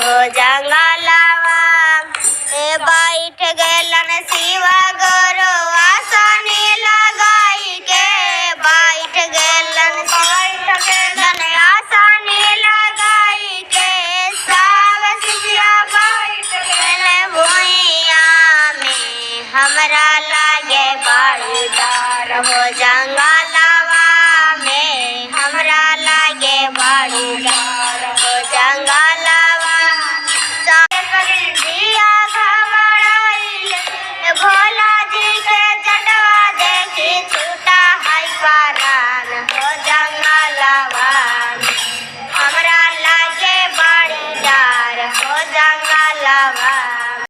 हो जंगलवा बैठ गेलन शिवा गुरु आसनी लगाई के बैठ गेलन आसनी लगाई के सब शिष्या बैठ गेल भुइया में हमरा लागे बड़ी डर हो जंगलवा में हमरा लागे बड़ी डर हो जंगलवा दिया घबराइल भोला जी के जटवा देखी छूटा है परान हो जंगलवा हमरा लागे बड़ी डर हो जंगलवा